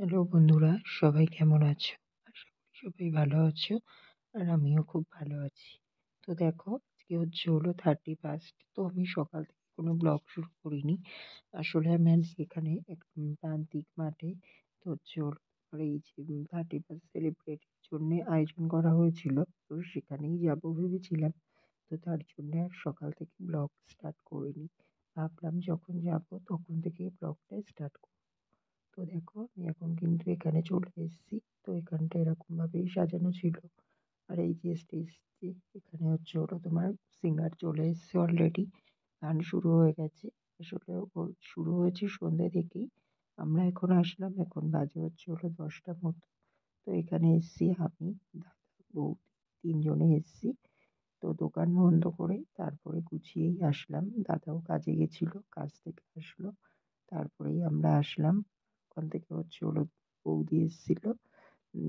Hello বন্ধুরা, সবাই কেমন আছো? আশা করি সবাই ভালো আছো। আর আমিও খুব ভালো আছি। তো দেখো, আজকে হলো 31st। তো আমি সকাল থেকে কোনো ব্লগ শুরু করিনি। আসলে আমি আজ এখানে এক প্রান্তিক মাঠে তো আর এই যে 31st সেলিব্রেটের জন্য আয়োজন করা হয়েছিল। তো সেখানেই যাবো ভেবেছিলাম। তো তার জন্য আর সকাল থেকে ব্লগ স্টার্ট করিনি। ভাবলাম যখন যাবো তখন থেকেই ব্লগটা স্টার্ট করবো। তো দেখো, আমি এখন কিন্তু এখানে চলে এসেছি। তো এখানটা এরকম ভাবেই সাজানো ছিল। আর এই যে স্টেজটি, এখানে তোমার সিঙ্গার চলে এসেছে অলরেডি। গান শুরু হয়ে গেছে। আসলে শুরু হয়েছে সন্ধ্যে থেকেই। আমরা এখন আসলাম, এখন বাজে 10টা মতো। তো এখানে এসছি আমি, দাদা, বউ, তিনজনে এসছি। তো দোকান বন্ধ করে তারপরে গুছিয়েই আসলাম। দাদাও কাজে গেছিল, কাজ থেকে আসলো, তারপরেই আমরা আসলাম। ওখান থেকে বৌদি এসেছিল।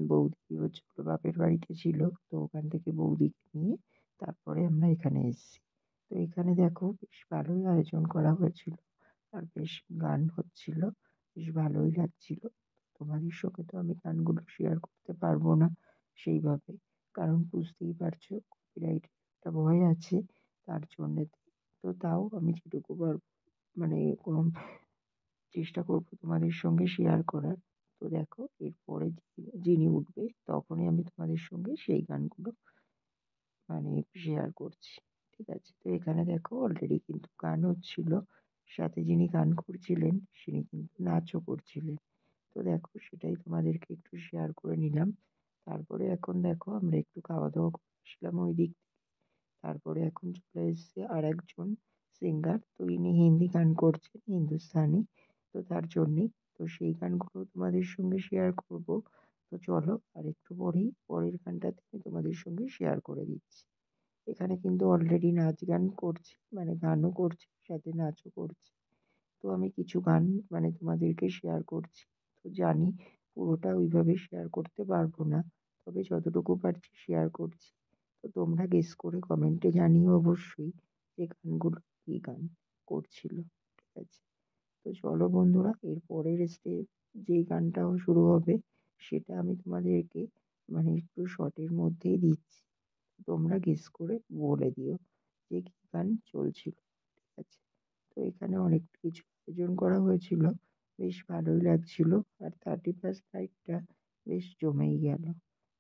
বৌদি বাপের বাড়িতে ছিল। তো ওখান থেকে বৌদিকে নিয়ে তারপরে আমরা এখানে এসেছি। তো এখানে দেখো, বেশ ভালোই আয়োজন করা হয়েছিল। আর বেশ গান হচ্ছিল, বেশ ভালোই লাগছিল। তোমাদের সঙ্গে তো আমি গানগুলো শেয়ার করতে পারবো না সেইভাবে, কারণ বুঝতেই পারছো কপিরাইট একটা ভয় আছে। তার জন্যে তো তাও আমি যেটুকু পারবো, মানে কম চেষ্টা করবো তোমাদের সঙ্গে শেয়ার করার। তো দেখো, এরপরে যিনি উঠবে তখনই আমি তোমাদের সঙ্গে সেই গানগুলো শেয়ার করছি। ঠিক আছে? তো এখানে দেখো, অলরেডি কিন্তু গান হচ্ছিল। সাথে যিনি গান করছিলেন তিনি কিন্তু নাচও করছিলেন। তো দেখো, সেটাই তোমাদেরকে একটু শেয়ার করে নিলাম। তারপরে এখন দেখো, আমরা একটু খাওয়া দাওয়া করে আসলাম ওই দিক থেকে। তারপরে এখন চলে এসেছে আর একজন সিঙ্গার। তো ইনি হিন্দি গান করছেন, হিন্দুস্তানি। তো তার জন্যেই তো সেই গানগুলো তোমাদের সঙ্গে শেয়ার করব। তো চলো, আর একটু পরেই পরের গানটাতে আমি তোমাদের সঙ্গে শেয়ার করে দিচ্ছি। এখানে কিন্তু অলরেডি নাচ গান করছে, গানও করছে, সাথে নাচও করছে। তো আমি কিছু গান তোমাদেরকে শেয়ার করছি। তো জানি পুরোটা ওইভাবে শেয়ার করতে পারবো না, তবে যতটুকু পারছি শেয়ার করছি। তো তোমরা গেস করে কমেন্টে জানিও অবশ্যই যে গানগুলো কী গান করছিল। ঠিক আছে? তো চলো বন্ধুরা, এর পরের যেই গানটাও শুরু হবে সেটা আমি তোমাদেরকে একটু শর্টের মধ্যেই দিচ্ছি। তোমরা গেস করে বলে দিও যে কী গান চলছিল। ঠিক আছে? তো এখানে অনেক কিছু আয়োজন করা হয়েছিল, বেশ ভালোই লাগছিল। আর 31st নাইটটা বেশ জমেই গেল।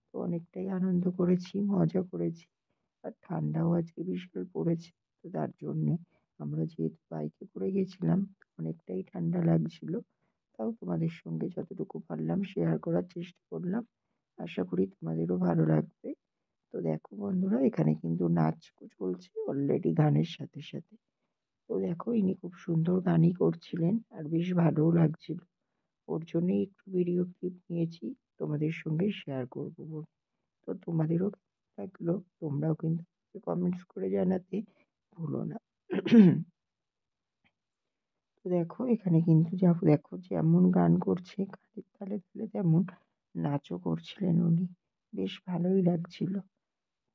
তো অনেকটাই আনন্দ করেছি, মজা করেছি। আর ঠান্ডাও আজকে বিশাল পড়েছে। তো তার জন্যে আমরা যেহেতু বাইকে করে গেছিলাম, অনেকটাই ঠান্ডা লাগছিল। তাও তোমাদের সঙ্গে যতটুকু পারলাম শেয়ার করার চেষ্টা করলাম। আশা করি তোমাদেরও ভালো লাগবে। তো দেখো বন্ধুরা, এখানে কিন্তু নাচ চলছে অলরেডি গানের সাথে সাথে। তো দেখো, ইনি খুব সুন্দর গানই করছিলেন আর বেশ ভালোও লাগছিল। ওর জন্যই একটু ভিডিও ক্লিপ নিয়েছি, তোমাদের সঙ্গে শেয়ার করবো বলে। তো তোমাদেরও কেমন লাগলো তোমরাও কিন্তু কমেন্টস করে জানাতে ভুলো না। তো দেখো, এখানে কিন্তু দেখো যেমন গান করছে, গানের তালে তালে তেমন নাচও করছিলেন উনি। বেশ ভালোই লাগছিল।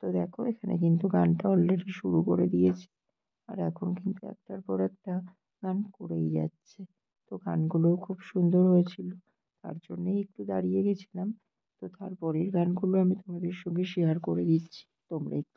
তো দেখো, এখানে কিন্তু গানটা অলরেডি শুরু করে দিয়েছে। আর এখন কিন্তু একটার পর একটা গান করেই যাচ্ছে। তো গানগুলোও খুব সুন্দর হয়েছিল। তার জন্যেই একটু দাঁড়িয়ে গেছিলাম। তো তারপরের গানগুলো আমি তোমাদের সঙ্গে শেয়ার করে দিচ্ছি। তোমরা একটু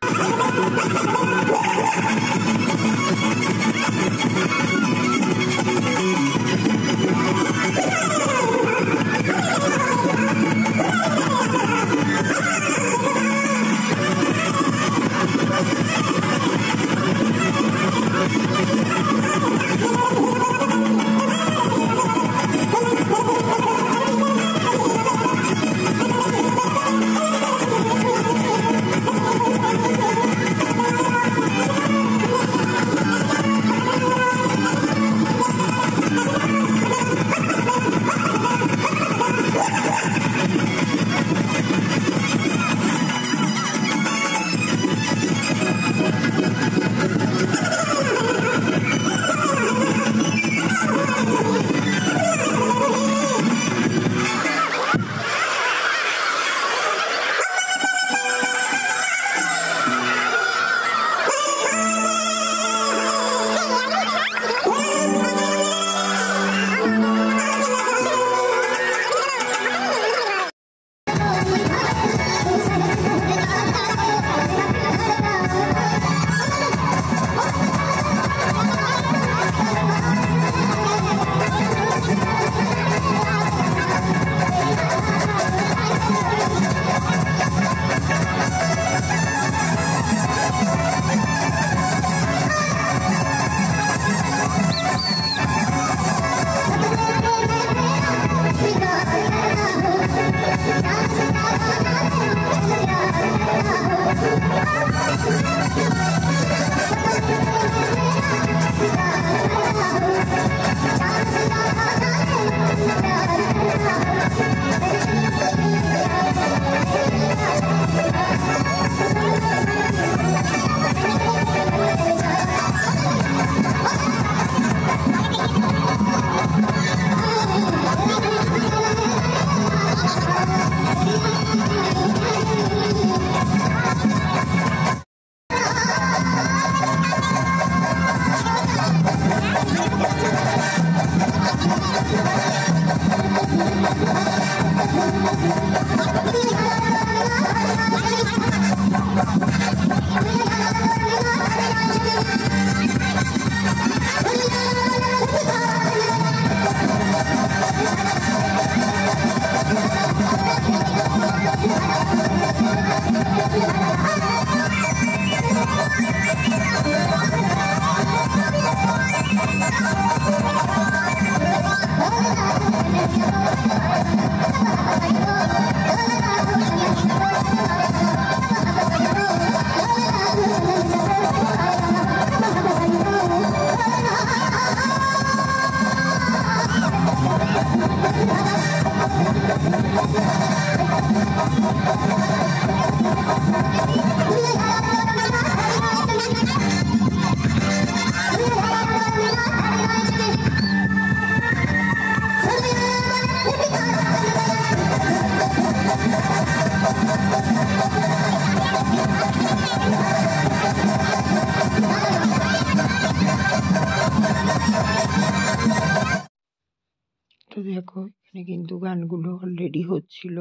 তো দেখো এখানে কিন্তু গানগুলো অলরেডি হচ্ছিল।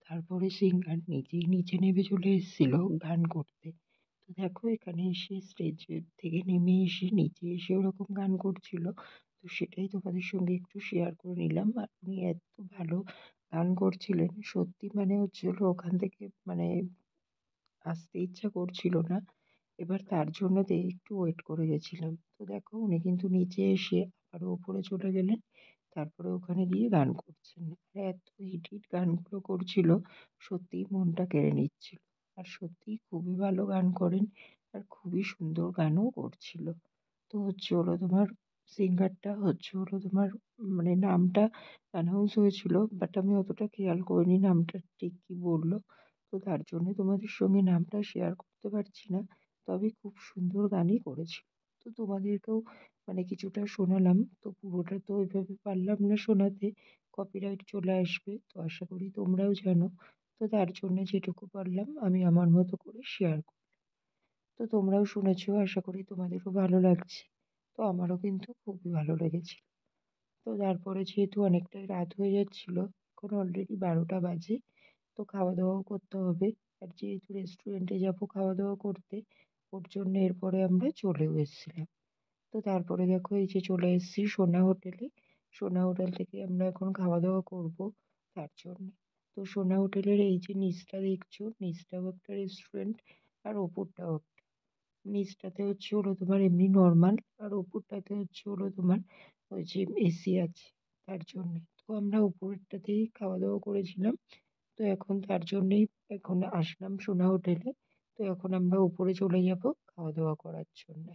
তারপরে সিঙ্গার নিজেই নিচে নেমে চলে এসেছিল গান করতে। তো দেখো এখানে এসে স্টেজের থেকে নেমে এসে নিচে এসে ওরকম গান করছিল। তো সেটাই তোমাদের সঙ্গে একটু শেয়ার করে নিলাম। আর উনি এত ভালো গান করছিলেন, সত্যি মানে হচ্ছিল ওখান থেকে মানে আসতে ইচ্ছা করছিল না। এবার তার জন্য একটু ওয়েট করে গেছিলাম। তো দেখো উনি কিন্তু নিচে এসে আবারও ওপরে চলে গেলেন। তারপরে ওখানে গিয়ে গান করছেন। আর এত হিট হিট গানগুলো করছিল, সত্যিই মনটা কেড়ে নিচ্ছিল। আর সত্যিই খুবই ভালো গান করেন, আর খুবই সুন্দর গানও করছিল। তো হচ্ছে হলো তোমার সিঙ্গারটা হচ্ছে হলো তোমার মানে নামটা অ্যানাউন্স হয়েছিল, বাট আমি অতটা খেয়াল করিনি নামটা ঠিক কী বললো। তো তার জন্য তোমাদের সঙ্গে নামটা শেয়ার করতে পারছি না। তবে খুব সুন্দর গানই করেছিল। তো তোমাদেরকেও মানে কিছুটা শোনালাম। তো পুরোটা তো ওইভাবে পারলাম না শোনাতে, কপিরাইট চলে আসবে। তো আশা করি তোমরাও জানো। তো তার জন্য যেটুকু পারলাম আমি আমার মতো করে শেয়ার করলাম। তো তোমরাও শুনেছো, আশা করি তোমাদেরও ভালো লাগছে। তো আমারও কিন্তু খুবই ভালো লেগেছে। তো তারপরে যেহেতু অনেকটাই রাত হয়ে যাচ্ছিল, এখন অলরেডি 12টা বাজে। তো খাওয়া দাওয়াও করতে হবে। আর যেহেতু রেস্টুরেন্টে যাবো খাওয়া দাওয়া করতে, ওর জন্য এরপরে আমরা চলেও এসেছিলাম। তো তারপরে দেখো এই যে চলে এসেছি সোনা হোটেলে। সোনা হোটেল থেকে আমরা এখন খাওয়া দাওয়া করব তার জন্য। তো সোনা হোটেলের এই যে নিচটা দেখছো, নিচটাও একটা রেস্টুরেন্ট, আর ওপরটাও একটা। নিচটাতে হচ্ছে হলো তোমার এমনি নর্মাল, আর ওপরটাতে হচ্ছে হলো তোমার ওই যে এসি আছে তার জন্য। তো আমরা উপরেরটাতেই খাওয়া দাওয়া করেছিলাম। তো এখন তার জন্যেই এখন আসলাম সোনা হোটেলে। তো এখন আমরা উপরে চলে যাব খাওয়া দাওয়া করার জন্য।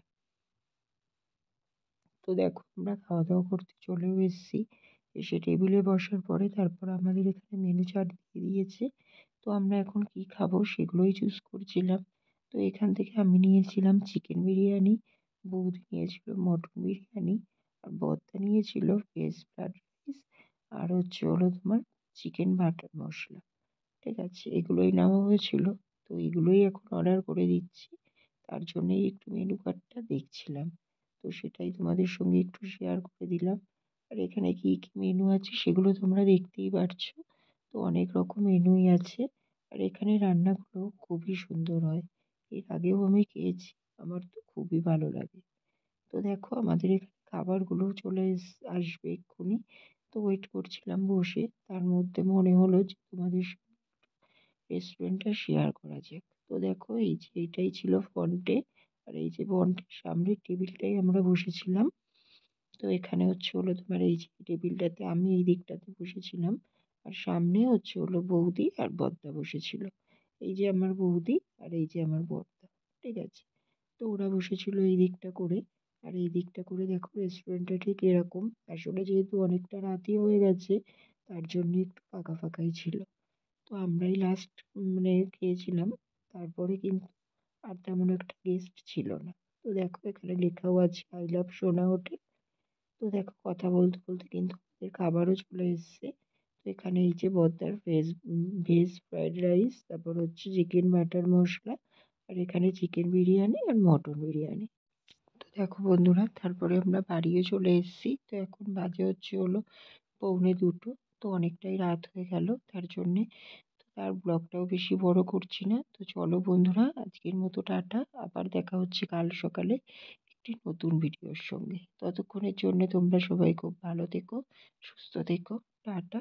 তো দেখো আমরা খাওয়া দাওয়া করতে চলেও এসেছি। এসে টেবিলে বসার পরে তারপর আমাদের এখানে মেনু চার্ট দিয়ে দিয়েছে। তো আমরা এখন কি খাবো সেগুলোই চুজ করছিলাম। তো এখান থেকে আমি নিয়েছিলাম চিকেন বিরিয়ানি, বৌদি নিয়েছিল মটন বিরিয়ানি, আর বর্দা নিয়েছিল ভেজ ফ্রাইড রাইস, আর হচ্ছে হলো তোমার চিকেন বাটার মশলা। ঠিক আছে, এগুলোই নেওয়া হয়েছিল। তো এগুলোই এখন অর্ডার করে দিচ্ছি। তার জন্যই একটু মেনু কার্ডটা দেখছিলাম। তো সেটাই তোমাদের সঙ্গে একটু শেয়ার করে দিলাম। আর এখানে কি কি মেনু আছে সেগুলো তোমরা দেখতেই পারছো। তো অনেক রকম মেনুই আছে। আর এখানে রান্নাগুলো খুবই সুন্দর হয়। এর আগেও আমি খেয়েছি, আমার তো খুবই ভালো লাগে। তো দেখো আমাদের এখানে খাবারগুলো আসবে এক্ষুনি। তো ওয়েট করছিলাম বসে, তার মধ্যে মনে হলো যে তোমাদের রেস্টুরেন্টটা শেয়ার করা যাক। তো দেখো এই যে এইটাই ছিল ফ্রন্টে, আর এই যে ফ্রন্টের সামনের টেবিলটাই আমরা বসেছিলাম। তো এখানে হচ্ছে হলো তোমার এই যে টেবিলটাতে আমি এই দিকটাতে বসেছিলাম, আর সামনে হচ্ছে হলো বৌদি আর বড়দা বসেছিল। এই যে আমার বৌদি আর এই যে আমার বড়দা। ঠিক আছে, তো ওরা বসেছিল এই দিকটা করে। আর এই দিকটা করে দেখো রেস্টুরেন্টটা ঠিক এরকম। আসলে যেহেতু অনেকটা রাতই হয়ে গেছে, তার জন্য একটু ফাঁকা ফাঁকাই ছিল। তো আমরাই লাস্ট মানে খেয়েছিলাম। তারপরে কিন্তু আর তেমন একটা গেস্ট ছিল না। তো দেখো এখানে লেখাও আছে আই লাভ সোনা হোটেল। তো দেখো কথা বলতে বলতে কিন্তু আমাদের খাবারও চলে এসেছে। তো এখানে এই যে বদ্দার ভেজ ফ্রাইড রাইস, তারপর হচ্ছে চিকেন বাটার মশলা, আর এখানে চিকেন বিরিয়ানি আর মটন বিরিয়ানি। তো দেখো বন্ধুরা তারপরে আমরা বাড়িও চলে এসেছি। তো এখন বাজে হচ্ছে হলো 1:45। তো তো অনেকটাই রাত হয়ে গেল তার জন্যে। তো আর ব্লগটাও বেশি বড় করছি না। তো চলো বন্ধুরা, আজকের মতো টাটা। আবার দেখা হচ্ছে কাল সকালে একটি নতুন ভিডিওর সঙ্গে। ততক্ষণের জন্য তোমরা সবাই খুব ভালো থেকো, সুস্থ থেকো। টাটা।